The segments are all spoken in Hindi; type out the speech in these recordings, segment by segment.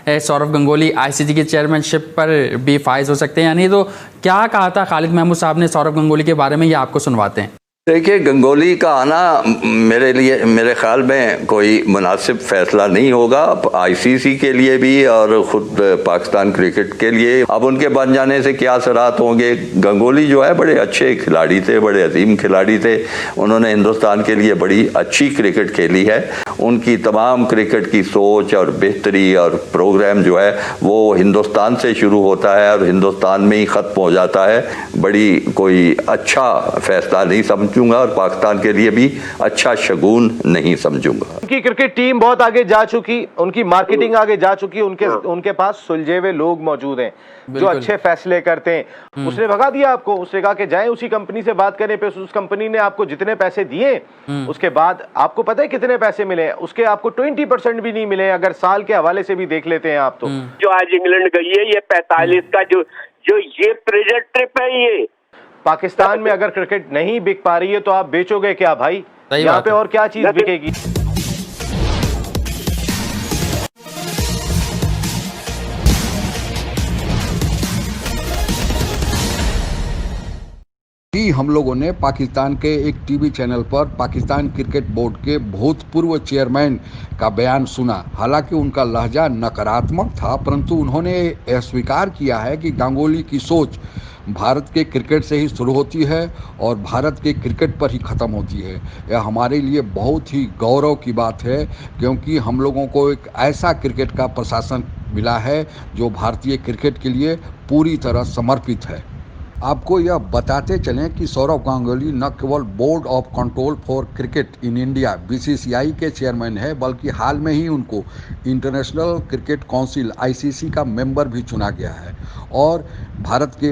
सौरव गंगोली आईसीसी की चेयरमैनशिप पर भी फाइज हो सकते हैं या नहीं। तो क्या कहा था खालिद महमूद साहब ने सौरव गंगोली के बारे में, ये आपको सुनवाते हैं। देखिए, गंगोली का आना मेरे ख्याल में कोई मुनासिब फैसला नहीं होगा आईसीसी के लिए भी और ख़ुद पाकिस्तान क्रिकेट के लिए। अब उनके बन जाने से क्या असरात होंगे। गंगोली जो है बड़े अच्छे खिलाड़ी थे, बड़े अजीम खिलाड़ी थे। उन्होंने हिंदुस्तान के लिए बड़ी अच्छी क्रिकेट खेली है। उनकी तमाम क्रिकेट की सोच और बेहतरी और प्रोग्राम जो है वो हिंदुस्तान से शुरू होता है और हिंदुस्तान में ही ख़त्म हो जाता है। बड़ी कोई अच्छा फैसला नहीं समझूंगा और पाकिस्तान के लिए भी अच्छा शगुन नहीं समझूंगा। उनकी क्रिकेट टीम बहुत आगे जा चुकी, उनकी मार्केटिंग आगे जा चुकी, उनके पास सुलझे हुए लोग मौजूद हैं जो अच्छे फैसले करते हैं। उसने भगा दिया आपको, उसने कहा कि जाएं उसी कंपनी से बात करें पे। उस कंपनी ने आपको जितने पैसे दिए उसके बाद आपको पता है कितने पैसे मिले, उसके आपको 20% भी नहीं मिले। अगर साल के हवाले से भी देख लेते हैं आप तो जो आज इंग्लैंड गई है ये 45 का जो ये प्रेजर ट्रिप है। ये पाकिस्तान में अगर क्रिकेट नहीं बिक पा रही है तो आप बेचोगे क्या भाई? यहाँ पे और क्या चीज बिकेगी? हम लोगों ने पाकिस्तान के एक टीवी चैनल पर पाकिस्तान क्रिकेट बोर्ड के भूतपूर्व चेयरमैन का बयान सुना। हालांकि उनका लहजा नकारात्मक था, परंतु उन्होंने यह स्वीकार किया है कि गांगुली की सोच भारत के क्रिकेट से ही शुरू होती है और भारत के क्रिकेट पर ही ख़त्म होती है। यह हमारे लिए बहुत ही गौरव की बात है, क्योंकि हम लोगों को एक ऐसा क्रिकेट का प्रशासन मिला है जो भारतीय क्रिकेट के लिए पूरी तरह समर्पित है। आपको यह बताते चलें कि सौरव गांगुली न केवल board of control for cricket in India BCCI के चेयरमैन है, बल्कि हाल में ही उनको इंटरनेशनल क्रिकेट काउंसिल आईसीसी का मेंबर भी चुना गया है। और भारत के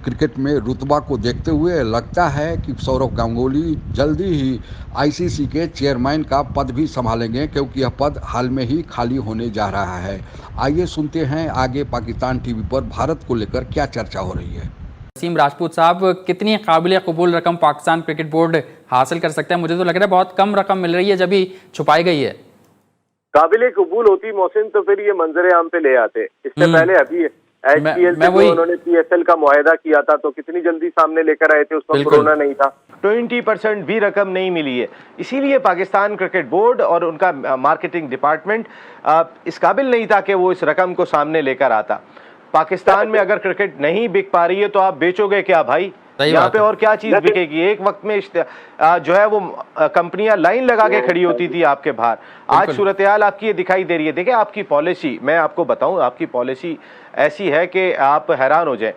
क्रिकेट में रुतबा को देखते हुए लगता है कि सौरव गांगुली जल्दी ही आईसीसी के चेयरमैन का पद भी संभालेंगे, क्योंकि यह पद हाल में ही खाली होने जा रहा है। आइए सुनते हैं आगे पाकिस्तान टीवी पर भारत को लेकर क्या चर्चा हो रही है। वसीम राजपूत साहब, कितनी काबिल कबूल रकम पाकिस्तान क्रिकेट बोर्ड हासिल कर सकता है? मुझे तो लग रहा है बहुत कम रकम मिल रही है जब भी छुपाई गई है। काबिल कबूल होती मोहसिन तो फिर ये मंजरे आम पे ले आते। इससे पहले अभी आईपीएल से उन्होंने पीएसएल का मुआहदा किया था तो कितनी जल्दी सामने लेकर आए थे, उसमें कोरोना नहीं था। 20% भी रकम नहीं मिली है। इसीलिए पाकिस्तान क्रिकेट बोर्ड और उनका मार्केटिंग डिपार्टमेंट इस काबिल नहीं था कि वो इस रकम को सामने लेकर आता। पाकिस्तान में अगर क्रिकेट नहीं बिक पा रही है तो आप बेचोगे क्या भाई? यहाँ पे और क्या चीज बिकेगी? एक वक्त में जो है वो कंपनियां लाइन लगा के खड़ी होती थी आपके बाहर। आज सूरत हाल आपकी ये दिखाई दे रही है। देखिए आपकी पॉलिसी, मैं आपको बताऊं, आपकी पॉलिसी ऐसी है कि आप हैरान हो जाए।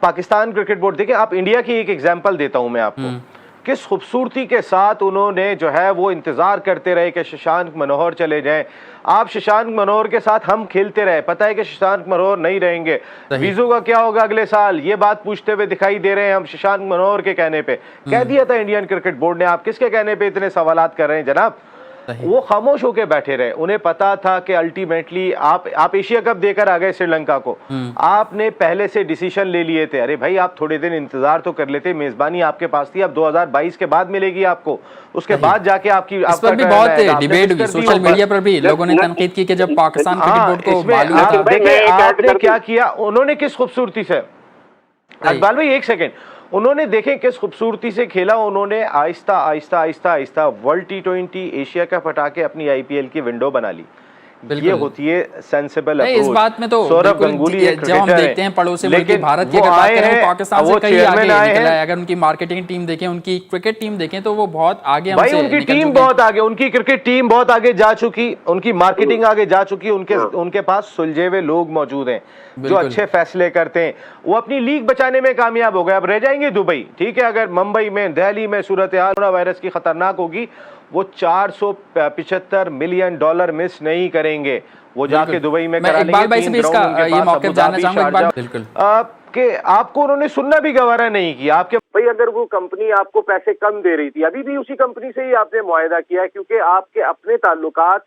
पाकिस्तान क्रिकेट बोर्ड, देखिए आप इंडिया की एक एग्जाम्पल देता हूं मैं आपको, किस खूबसूरती के साथ उन्होंने जो है वो इंतजार करते रहे कि शशांक मनोहर चले जाएं। आप शशांक मनोहर के साथ हम खेलते रहे, पता है कि शशांक मनोहर नहीं रहेंगे, वीजो का क्या होगा अगले साल, ये बात पूछते हुए दिखाई दे रहे हैं हम शशांक मनोहर के कहने पे। कह दिया था इंडियन क्रिकेट बोर्ड ने। आप किसके कहने पे इतने सवालात कर रहे हैं जनाब? वो खामोश होकर बैठे रहे। उन्हें पता था कि अल्टीमेटली आप एशिया कप देकर आ गए श्रीलंका को, आपने पहले से डिसीजन ले लिए थे। अरे भाई आप थोड़े दिन इंतजार तो कर लेते, मेजबानी आपके पास थी, अब 2022 के बाद मिलेगी आपको, उसके बाद जाके आपकी इस पर भी बहुत डिबेट हुई सोशल मीडिया पर भी, लोगों ने तनकीद की कि जब पाकिस्तान क्रिकेट बोर्ड को मालूम था। देखिए आपने क्या किया, उन्होंने किस खूबसूरती से, इकबाल भाई एक सेकेंड, उन्होंने देखे किस खूबसूरती से खेला। उन्होंने Aahista Aahista Aahista Aahista world T20 Asia cup हटा के अपनी आईपीएल की विंडो बना ली। ये होती है सेंसिबल अप्रोच। इस बात में तो सौरव गंगुली जब हम देखते हैं पड़ोसी मुल्क भारत की अगर बात करें, पाकिस्तान से कहीं आगे निकला है। अगर उनकी मार्केटिंग टीम देखें, उनकी क्रिकेट टीम देखें तो वो बहुत आगे हमसे भाई उनकी टीम बहुत आगे, उनकी क्रिकेट टीम बहुत आगे जा चुकी, उनकी मार्केटिंग आगे जा चुकी, उनके पास सुलझे हुए लोग मौजूद हैं जो अच्छे फैसले करते हैं। वो अपनी लीग बचाने में कामयाब हो गए। अब रह जाएंगे दुबई, ठीक है। अगर मुंबई में, दिल्ली में सूरत हाल कोरोना वायरस की खतरनाक होगी, वो $475 मिलियन मिस नहीं करेंगे, वो जाके दुबई में करा लेंगे। इकबाल भाई से भी इसका ये मौके जानना चाहूंगा। इकबाल, बिल्कुल आपको उन्होंने सुनना भी गवारा नहीं किया। आपके भाई अगर वो कंपनी आपको पैसे कम दे रही थी, अभी भी उसी कंपनी से ही आपने मुआहदा किया है, क्योंकि आपके अपने ताल्लुकात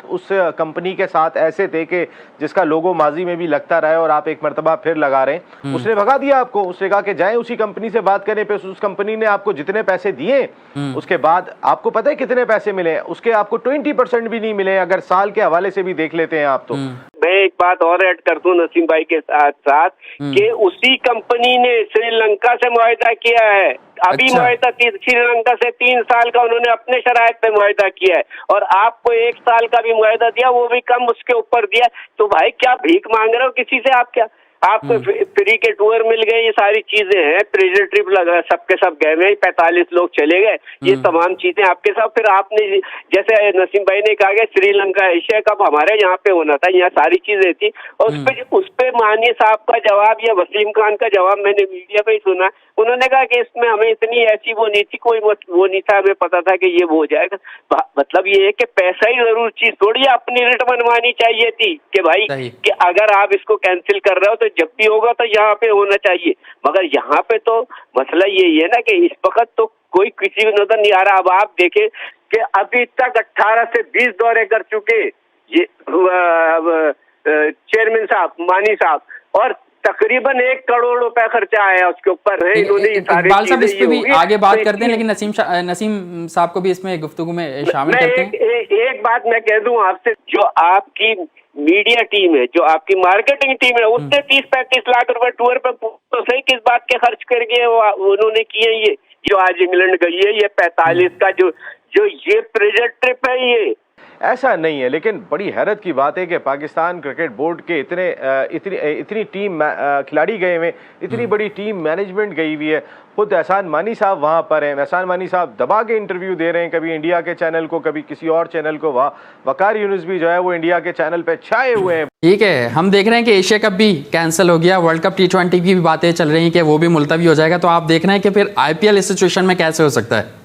उस कंपनी के साथ ऐसे थे कि जिसका लोगो माजी में भी लगता रहा है और आप एक मरतबा फिर लगा रहे हैं। उसने भगा दिया आपको, उसने कहा कि जाएं उसी कंपनी से बात करें। पे उस कंपनी ने आपको जितने पैसे दिए उसके बाद आपको पता है कितने पैसे मिले? उसके आपको 20% भी नहीं मिले, अगर साल के हवाले से भी देख लेते हैं आप तो। मैं एक बात और ऐड कर दूं नसीम भाई के साथ साथ कि उसी कंपनी ने श्रीलंका से मुआहदा किया है। अभी मुआहदा श्रीलंका से 3 साल का उन्होंने अपने शराइत पे मुआहदा किया है, और आपको 1 साल का भी मुआहदा दिया, वो भी कम उसके ऊपर दिया। तो भाई क्या भीख मांग रहे हो किसी से? आप क्या, आपको फ्री के टूर मिल गए, ये सारी चीजें हैं, प्रेजर ट्रिप लगा, सबके सब गए हुए, 45 लोग चले गए, ये तमाम चीजें आपके साथ। फिर आपने जैसे नसीम भाई ने कहा कि श्रीलंका एशिया कप हमारे यहाँ पे होना था, यहाँ सारी चीजें थी, और उस पे माननीय साहब का जवाब या वसीम खान का जवाब मैंने मीडिया पे ही सुना। उन्होंने कहा कि इसमें हमें इतनी ऐसी वो नहीं थी, कोई वो नहीं था, हमें पता था कि ये वो हो जाएगा। मतलब ये है कि पैसा ही जरूर चीज थोड़ी, अपनी रेट बनवानी चाहिए थी कि भाई कि अगर आप इसको कैंसिल कर रहे हो तो जब भी होगा तो यहाँ पे होना चाहिए। मगर यहाँ पे तो मसला यही है ना कि इस वक्त तो कोई किसी को नजर नहीं आ रहा। अब आप देखें कि अभी तक 18 से 20 दौरे कर चुके ये चेयरमैन साहब, मानी साहब, और तकरीबन 1 करोड़ रुपए खर्चा आया उसके ऊपर है। इन्होंने ये सारी चीजें इस पे भी आगे बात करते हैं, लेकिन नसीम साहब को भी इसमें गुफ्तगू में शामिल करते हैं। एक बात मैं कह दूं आपसे, जो आपकी मीडिया टीम है, जो आपकी मार्केटिंग टीम है, उसने 30-35 लाख रुपए टूर पे तो सही किस बात के खर्च करके उन्होंने किए? ये जो आज इंग्लैंड गई है, ये 45 का जो ये प्रेजर ट्रिप है, ये ऐसा नहीं है। लेकिन बड़ी हैरत की बात है कि पाकिस्तान क्रिकेट बोर्ड के इतनी टीम खिलाड़ी गए हुए, इतनी बड़ी टीम मैनेजमेंट गई हुई है। खुद एहसान मानी साहब वहाँ पर हैं, एहसान मानी साहब दबा के इंटरव्यू दे रहे हैं, कभी इंडिया के चैनल को, कभी किसी और चैनल को। वकार यूनुस भी जो है वो इंडिया के चैनल पे छाए हुए हैं। ठीक है, हम देख रहे हैं कि एशिया कप भी कैंसिल हो गया, वर्ल्ड कप T20 की भी बातें चल रही हैं कि वो भी मुलतवी हो जाएगा। तो आप देख रहे हैं कि फिर IPL इस सिचुएशन में कैसे हो सकता है?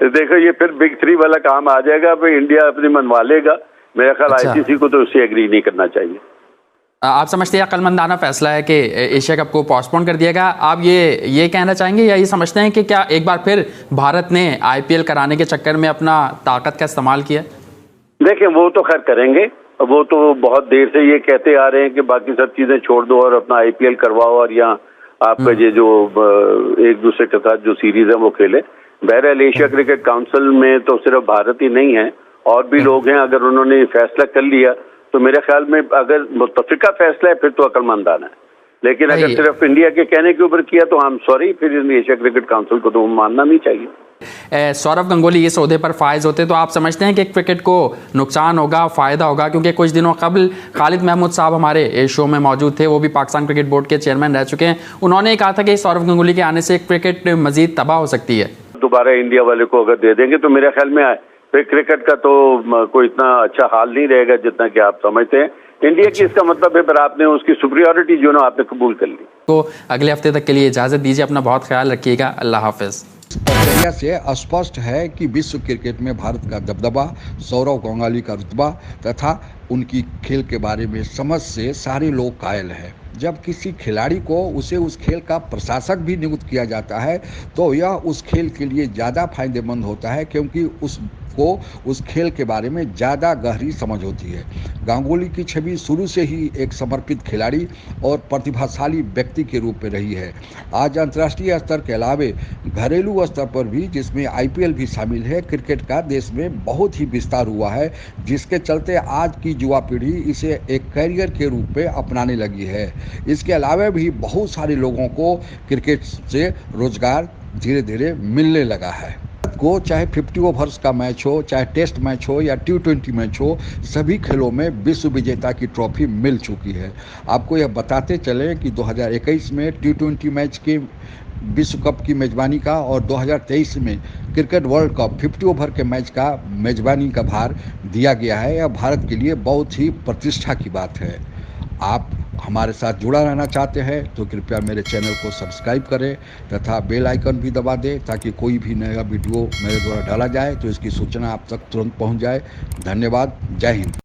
देखो ये फिर बिग 3 वाला काम आ जाएगा, फिर इंडिया अपनी मनवा लेगा। मेरा ख्याल ICC को तो उससे एग्री नहीं करना चाहिए। आप समझते हैं अक्लमंदाना फैसला है कि एशिया कप को पोस्टपोन कर दिया गया? आप ये कहना चाहेंगे या ये समझते हैं कि क्या एक बार फिर भारत ने IPL कराने के चक्कर में अपना ताकत का इस्तेमाल किया? देखें वो तो खैर करेंगे, वो तो बहुत देर से ये कहते आ रहे हैं कि बाकी सब चीजें छोड़ दो और अपना IPL करवाओ और यहाँ आपका ये जो एक दूसरे के साथ जो सीरीज है वो खेले। बहरहाल एशिया क्रिकेट काउंसिल में तो सिर्फ भारत ही नहीं है, और भी लोग हैं। अगर उन्होंने फैसला कर लिया तो मेरे ख्याल में अगर मुत्तफिका फैसला है फिर तो अक्लमंदाना है, लेकिन अगर सिर्फ इंडिया के कहने के ऊपर किया तो हम सॉरी, फिर एशिया क्रिकेट काउंसिल को तो मानना नहीं चाहिए। सौरव गंगोली इस ओहदे पर फायज होते तो आप समझते हैं कि क्रिकेट को नुकसान होगा, फायदा होगा? क्योंकि कुछ दिनों कबल खालिद महमूद साहब हमारे शो में मौजूद थे, वो भी पाकिस्तान क्रिकेट बोर्ड के चेयरमैन रह चुके हैं। उन्होंने कहा था कि सौरव गंगोली के आने से क्रिकेट मजीद तबाह हो सकती है। दोबारा इंडिया वाले को अगर दे देंगे तो मेरे ख्याल में फिर क्रिकेट का तो कोई इतना अच्छा हाल नहीं रहेगा जितना कि आप समझते हैं। इंडिया की इसका मतलब है पर आपने उसकी सुपीरियॉरिटी जो ना आपने कबूल कर ली। तो अगले हफ्ते तक के लिए इजाजत दीजिए, अपना बहुत ख्याल रखिएगा, अल्लाह हाफिज। प्रक्रिया से स्पष्ट है कि विश्व क्रिकेट में भारत का दबदबा, सौरव गांगुली का रुतबा तथा उनकी खेल के बारे में समझ से सारे लोग कायल हैं। जब किसी खिलाड़ी को उसे उस खेल का प्रशासक भी नियुक्त किया जाता है तो यह उस खेल के लिए ज़्यादा फायदेमंद होता है, क्योंकि उसको उस खेल के बारे में ज़्यादा गहरी समझ होती है। गांगुली की छवि शुरू से ही एक समर्पित खिलाड़ी और प्रतिभाशाली व्यक्ति के रूप में रही है। आज अंतर्राष्ट्रीय स्तर के अलावे घरेलू स्तर पर भी, जिसमें IPL भी शामिल है, क्रिकेट का देश में बहुत ही विस्तार हुआ है, जिसके चलते आज की युवा पीढ़ी इसे एक कैरियर के रूप में अपनाने लगी है। इसके अलावा भी बहुत सारे लोगों को क्रिकेट से रोजगार धीरे धीरे मिलने लगा है। को चाहे 50 ओवर्स का मैच हो, चाहे टेस्ट मैच हो या T20 मैच हो, सभी खेलों में विश्व विजेता की ट्रॉफी मिल चुकी है। आपको यह बताते चले कि 2021 में T20 मैच के विश्व कप की मेज़बानी का और 2023 में क्रिकेट वर्ल्ड कप 50 ओवर के मैच का मेज़बानी का भार दिया गया है। यह भारत के लिए बहुत ही प्रतिष्ठा की बात है। आप हमारे साथ जुड़ा रहना चाहते हैं तो कृपया मेरे चैनल को सब्सक्राइब करें तथा बेल आइकन भी दबा दें, ताकि कोई भी नया वीडियो मेरे द्वारा डाला जाए तो इसकी सूचना आप तक तुरंत पहुंच जाए। धन्यवाद। जय हिंद।